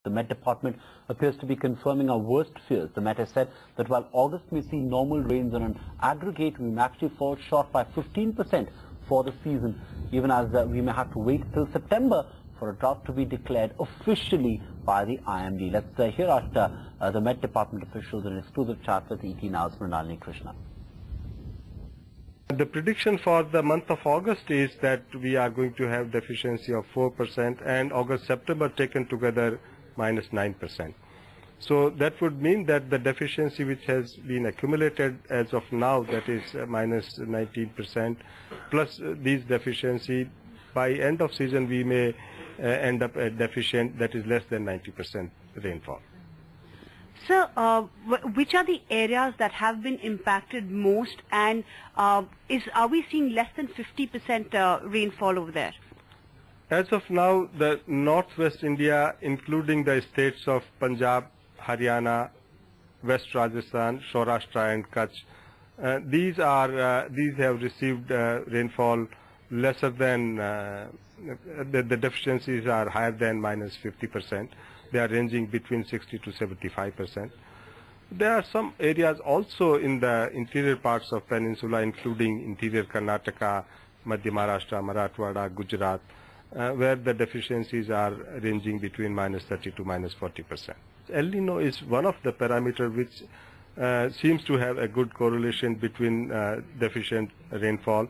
The Met Department appears to be confirming our worst fears. The Met has said that while August may see normal rains on an aggregate, we may actually fall short by 15% for the season, even as we may have to wait till September for a drought to be declared officially by the IMD. Let's hear out the Met Department officials in an exclusive chat with ET Now's Mrinalini Krishna. The prediction for the month of August is that we are going to have deficiency of 4% and August-September taken together -9%. So that would mean that the deficiency which has been accumulated as of now, that is -19%, plus these deficiency, by end of season we may end up at deficient that is less than 90% rainfall. Sir, which are the areas that have been impacted most, and are we seeing less than 50% rainfall over there? As of now, the northwest India, including the states of Punjab, Haryana, West Rajasthan, Saurashtra and Kutch, these have received rainfall lesser than, the deficiencies are higher than -50%. They are ranging between 60 to 75%. There are some areas also in the interior parts of peninsula, including interior Karnataka, Madhya Maharashtra, Marathwada, Gujarat, where the deficiencies are ranging between -30 to -40%. El Nino is one of the parameters which seems to have a good correlation between deficient rainfall,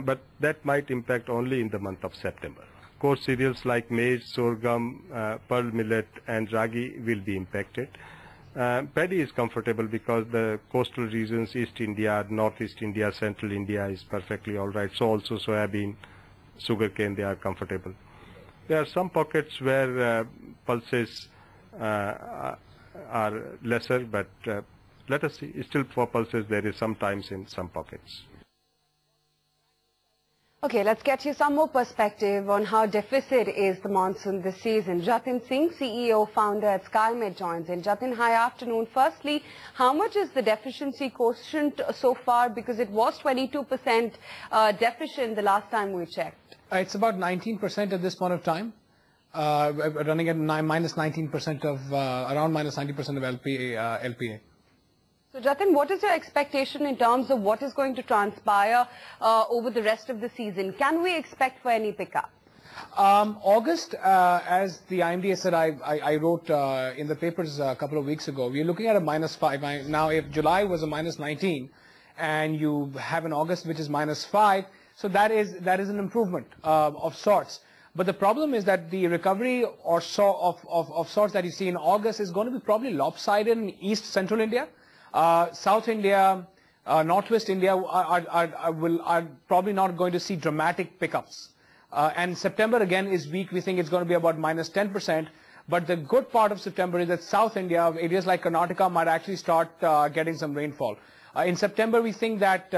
but that might impact only in the month of September. Coarse cereals like maize, sorghum, pearl millet and ragi will be impacted. Paddy is comfortable because the coastal regions, East India, Northeast India, Central India is perfectly all right. So also soybean, sugarcane, they are comfortable. There are some pockets where pulses are lesser, but let us see. Still for pulses there is sometimes in some pockets. Okay, let's get you some more perspective on how deficit is the monsoon this season. Jatin Singh, CEO, founder at SkyMed, joins in. Jatin, hi, afternoon. Firstly, how much is the deficiency quotient so far? Because it was 22% deficient the last time we checked. It's about 19% at this point of time, running at -19% of, around -90% of LPA. So, Jatin, what is your expectation in terms of what is going to transpire over the rest of the season? Can we expect for any pickup? August, as the IMD said, I wrote in the papers a couple of weeks ago, we're looking at a -5. Now, if July was a -19 and you have an August which is -5, so that is an improvement of sorts. But the problem is that the recovery or of sorts that you see in August is going to be probably lopsided in East Central India. South India, Northwest India are probably not going to see dramatic pickups. And September again is weak. We think it's going to be about -10%. But the good part of September is that South India, areas like Karnataka, might actually start getting some rainfall. In September, we think that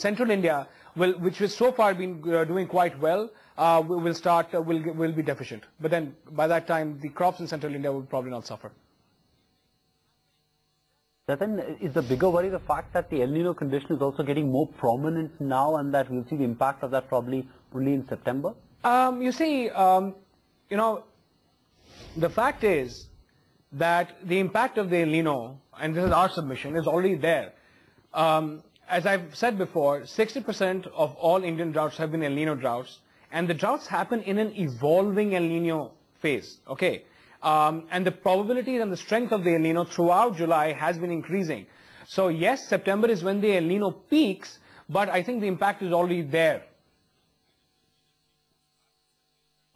Central India, which has so far been doing quite well, will be deficient. But then by that time, the crops in Central India will probably not suffer. Then is the bigger worry the fact that the El Nino condition is also getting more prominent now, and that we'll see the impact of that probably only in September? You see, the fact is that the impact of the El Nino, and this is our submission, is already there. As I've said before, 60% of all Indian droughts have been El Nino droughts, and the droughts happen in an evolving El Nino phase. Okay. And the probability and the strength of the El Nino throughout July has been increasing. So yes, September is when the El Nino peaks, but I think the impact is already there.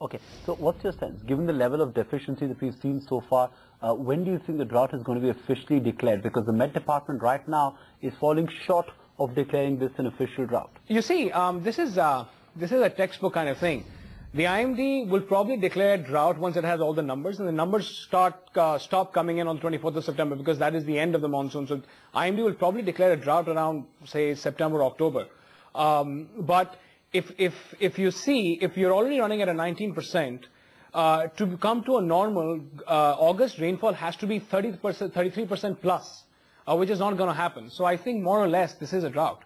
Okay, so what's your sense? Given the level of deficiency that we've seen so far, when do you think the drought is going to be officially declared? Because the Met Department right now is falling short of declaring this an official drought. You see, this is a textbook kind of thing. The IMD will probably declare drought once it has all the numbers, and the numbers stop coming in on 24th of September, because that is the end of the monsoon. So IMD will probably declare a drought around, say, September, October. But if you're already running at a 19%, to come to a normal August rainfall has to be 30%, 33% plus, which is not going to happen. So I think more or less this is a drought.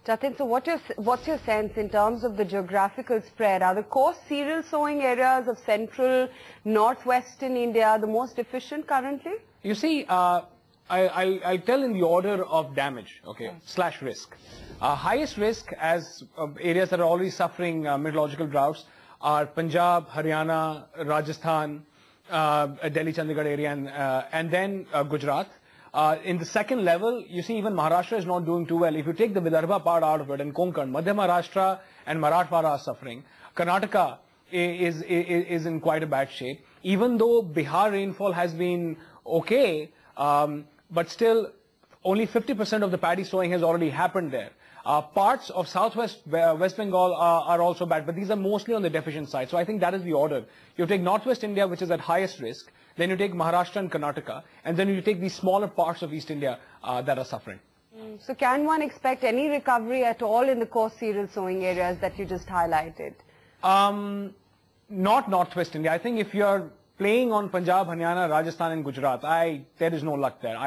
Jatin, so what's your sense in terms of the geographical spread? Are the coarse cereal sowing areas of central, northwestern India the most efficient currently? You see, I'll tell in the order of damage, okay, / risk. Highest risk as areas that are already suffering meteorological droughts are Punjab, Haryana, Rajasthan, Delhi, Chandigarh area, and then Gujarat. In the second level, you see even Maharashtra is not doing too well. If you take the Vidarbha part out of it and Konkan, Madhya Maharashtra and Marathwada are suffering. Karnataka is in quite a bad shape. Even though Bihar rainfall has been okay, but still only 50% of the paddy sowing has already happened there. Parts of southwest West Bengal are also bad, but these are mostly on the deficient side. So I think that is the order. You take northwest India, which is at highest risk, then you take Maharashtra and Karnataka, and then you take these smaller parts of East India that are suffering. So can one expect any recovery at all in the coarse cereal sowing areas that you just highlighted? Not northwest India. I think if you're playing on Punjab, Haryana, Rajasthan and Gujarat, there is no luck there.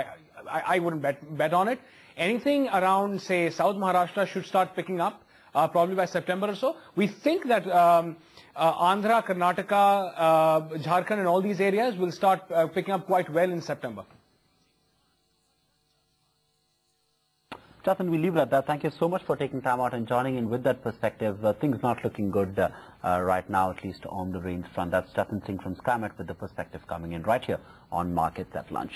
I wouldn't bet on it. Anything around, say, South Maharashtra should start picking up, probably by September or so. We think that Andhra, Karnataka, Jharkhand and all these areas will start picking up quite well in September. Jatin, we leave it at that. Thank you so much for taking time out and joining in with that perspective. Things not looking good right now, at least on the rains front. That's Jatin Singh from SkyMet with the perspective coming in right here on Markets at Lunch.